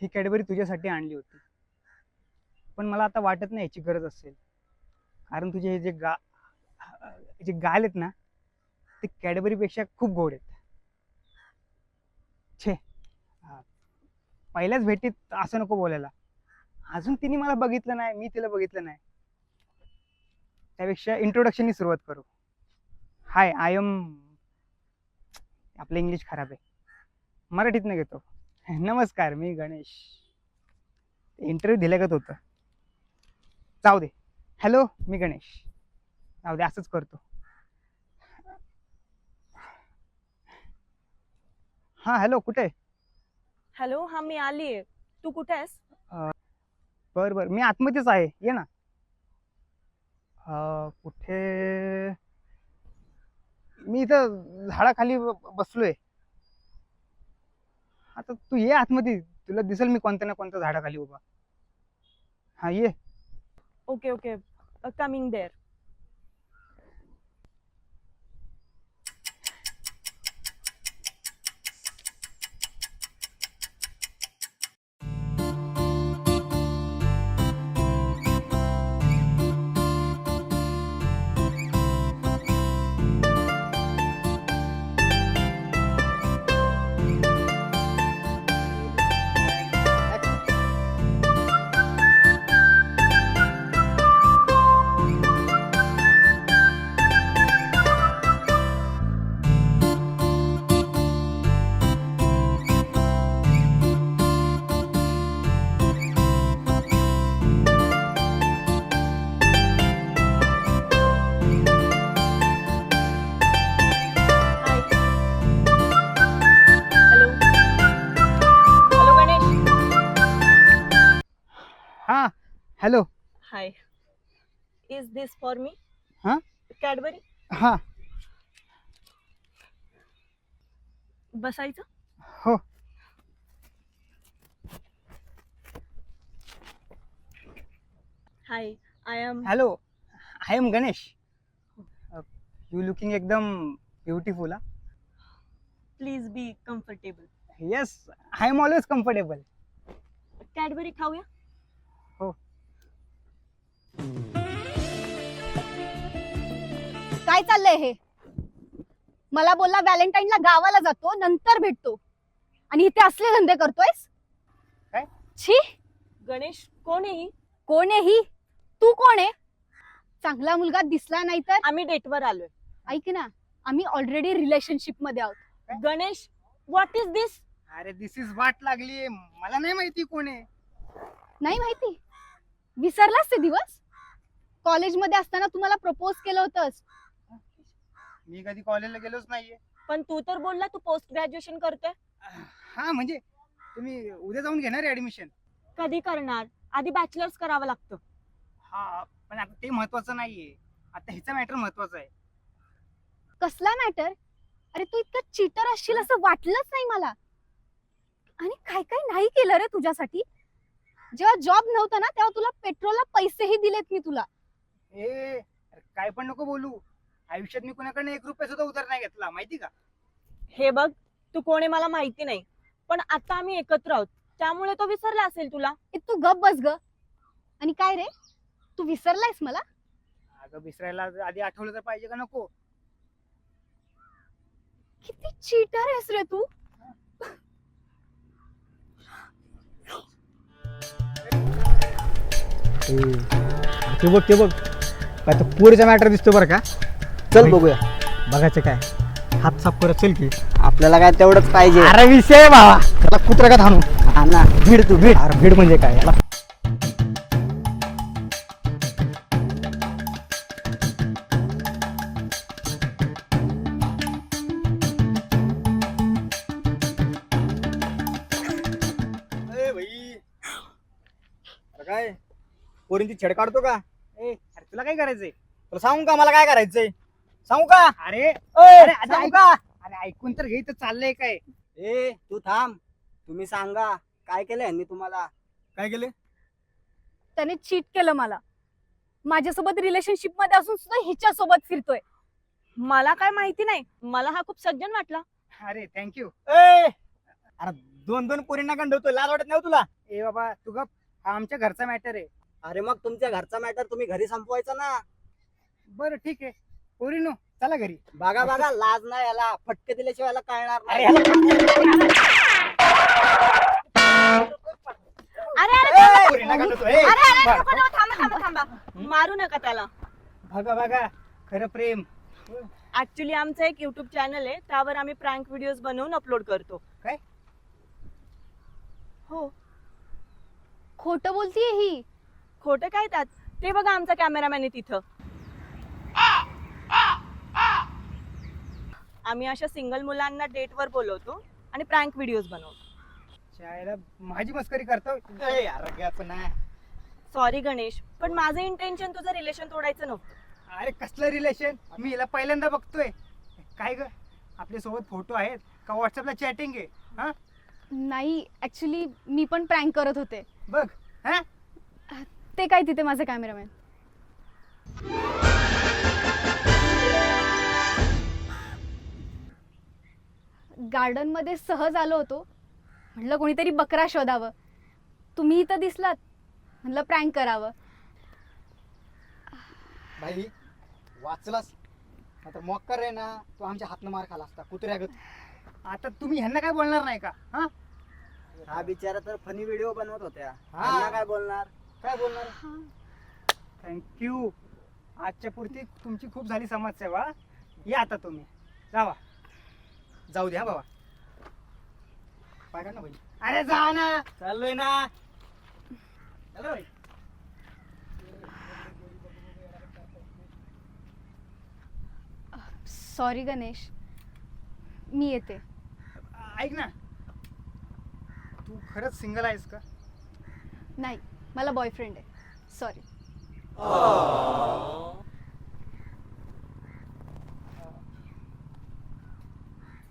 ही Cadbury तुझ्यासाठी आणली होती, पण मला आता वाटत नाही याची गरज असेल. कारण तुझे हे जे गाल आहेत ना, ते कॅडबरी पेक्षा खूप गोड आहेत. छे, पहिल्याच भेटीत असं नको बोलायला. अजून तिने मला बघितलं नाही, मी तिला बघितलं नाही. त्यापेक्षा इंट्रोडक्शननी सुरुवात करू. हाय, आय एम. आपलं इंग्लिश खराब आहे, मराठीतनं घेतो. नमस्कार, मी गणेश. इंटरव्ह्यू दिल्यागत होतं. जाऊ दे. हॅलो, मी गणेश. जाऊ दे, असंच करतो. हा, हॅलो, कुठे? हॅलो, हा मी आलीये. तू कुठे आहेस? बर बर, मी आतमध्येच आहे, ये ना. कुठे? मी इथं झाडाखाली बसलोय. आता तू ये आतमध्ये, तुला दिसेल मी कोणत्या ना कोणत्या झाडाखाली उभा. हा, ये. Okay okay, coming there. Hello hello Ganesh. हा, hello. Hi, is this for me? हा कॅडबरी. हा. बसायचं? हो. Hi, I am. Hello, I am Ganesh. You looking एकदम ब्युटिफुल. हा. Please be comfortable. Yes, I am always comfortable. Cadbury खाऊया? हो. काय चाललंय हे? मला बोलला व्हॅलेंटाईनला गावाला जातो, नंतर भेटतो, आणि इथे असले धंदे करतोयस? काय? छी. गणेश, कोण आहे ही? कोण आहे ही? तू कोण आहे? चांगला मुलगा दिसला नाही तर? आम्ही डेटवर आलोय. ऐक ना, आम्ही ऑलरेडी रिलेशनशिप मध्ये आहोत. गणेश, व्हॉट इज दिस? अरे, दिस इज वाट लागली. मला नाही माहिती कोण आहे. नाही माहिती? विसरलास ते दिवस? कॉलेजमध्ये असताना तुम्हाला प्रपोज केलं होतंस. मी कधी कॉलेजला गेलोच नाहीये. पण तू तर बोलला तू पोस्ट ग्रॅज्युएशन करतोय. हा, म्हणजे तुम्ही उद्या जाऊन घेणार ऍडमिशन? कधी करणार? आधी बॅचलर्स करावं लागतं. हा, पण आता ते महत्वाचं नाहीये. आता ह्याचा मॅटर महत्वाचा आहे. कसला मॅटर? अरे तू इतका चीटर असशील असं वाटलंच नाही मला. आणि काय काय नाही केलं रे तुझ्यासाठी. जेव्हा जॉब नव्हता ना, तेव्हा तुला पेट्रोलला पैसेही दिलेत मी तुला. ए, काय पण नको बोलू. आयुष्यात मी कोणाकडनं 1 रुपया सुद्धा उधार नाही घेतला, माहिती का? हे बघ, तू कोण आहे मला माहिती नाही, पण आता आम्ही एकत्र आहोत, त्यामुळे तो विसरला असेल तुला. तू गप बस ग. आणि काय रे, तू विसरलायस मला? अगं, विसरायला आधी आठवलं तर पाहिजे का नको? किती चीटर आहेस रे तू. ते बघ काय तर पुरेचा मॅटर दिसतो बरं का. चल बघूया. बघायचं काय, हात साफ करत चल की. आपल्याला काय तेवढंच पाहिजे. अरे विषय भावा, त्याला कुत्रा का थांबू. हा ना, भीड तू भीड. अरे भीड म्हणजे काय याला. काय पोरींची छेड काढतो का? अरे तुला काय करायचंय? तुला सांगू का मला काय करायचंय? सांगू का? अरे आता सांगू ऐक. का? अरे ऐकून तर घे, तर चाललंय काय? ए तू थांब, तुम्ही सांगा काय केलं यांनी तुम्हाला? काय केलं? त्याने चीट केलं मला. माझ्यासोबत रिलेशनशिप मध्ये असून सुद्धा हिच्यासोबत फिरतोय. मला काय माहिती नाही, मला हा खूप सज्जन वाटला. अरे थँक्यू. ए अरे दोन दोन पोरींना गंडवतो, लाज वाटत नाही हो तुला? ए बाबा तू गप, हा आमच्या घरचा मॅटर आहे. अरे मग तुमच्या घरचा मॅटर तुम्ही घरी संपवायचा ना. बरं ठीक आहे, पोरीनो चला घरी. बघा बघा, लाज नाही याला, फटके दिल्याशिवाय याला कळणार अरे नाही. अरे अरे पोरींना गंडवतो, ए. अरे अरे नको, नको, थांबा थांबा थांबा, मारू नका त्याला. बघा बघा, खरं प्रेम. ऍक्च्युली आमचं एक युट्यूब चॅनल आहे, त्यावर आम्ही प्रँक व्हिडिओज बनवून अपलोड करतो. काय? हो. खोटं बोलतीये ही. खोटं काय त्यात? ते बघा आमचा कॅमेरामॅन आहे तिथं. आम्ही अशा सिंगल मुलांना डेटवर बोलवतो आणि प्रँक व्हिडिओज बनवतो. शाळेला माझी मस्करी करतो. ए, यार गप ना. सॉरी गणेश, पण माझं इंटेन्शन तुझं रिलेशन तोडायचं नव्हतं. अरे कसलं रिलेशन, मी हिला पहिल्यांदा बघतोय. काय ग, आपल्या सोबत फोटो आहेत का व्हॉट्सअपला चॅटिंग आहे? हा नाही ऍक्च्युली मी पण प्रँक करत होते. बघ. हा ते काय तिथे माझे कॅमेरामॅन. गार्डन मध्ये सहज आलो होतो, म्हटलं कोणीतरी बकरा शोधावं. तुम्ही इथं दिसलात, म्हटलं प्रँक करावं. भाई वाचलास, आता मोक्कर आहे ना, तू आमच्या हातनं मार खाला असता कुत्र्यागत. आता तुम्ही ह्यांना काय बोलणार नाही का? हा हा बिचारा तर फनी व्हिडिओ बनवत होत्या, हा. त्यांना काय बोलणार? काय बोलणार? थँक्यू, आजच्या पुरती तुमची खूप झाली समाजसेवा. या आता तुम्ही जावा. जाऊ द्या बाबा. पाय काढ ना भाई. अरे जा ना. चाललोय ना. चला भाई. सॉरी गणेश, मी येते. ऐक ना, तू खरंच सिंगल आहेस का? नाही, मला बॉयफ्रेंड आहे. सॉरी.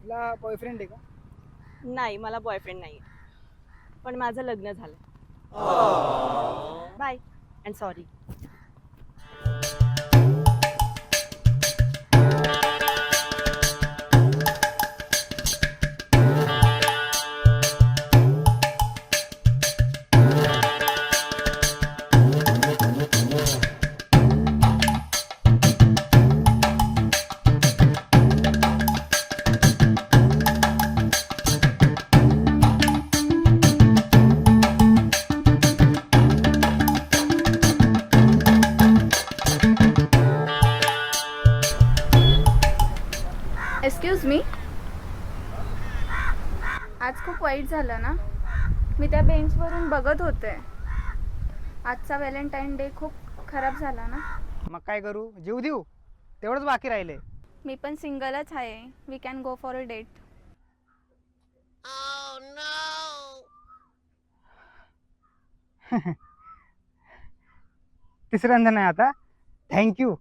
तुला बॉयफ्रेंड आहे का? नाही, मला बॉयफ्रेंड नाही, पण माझं लग्न झालं. Bye and sorry. Excuse me, आज खूप वाईट झालं ना. मी त्या बेंचवरून बघत होते. आजचा व्हॅलेंटाईन डे खूप खराब झाला ना. मग काय करू, जीव देऊ, तेवढंच बाकी राहिले. मी पण सिंगलच आहे. We can go for a date. तिसऱ्यांदा नाही आता. थँक्यू.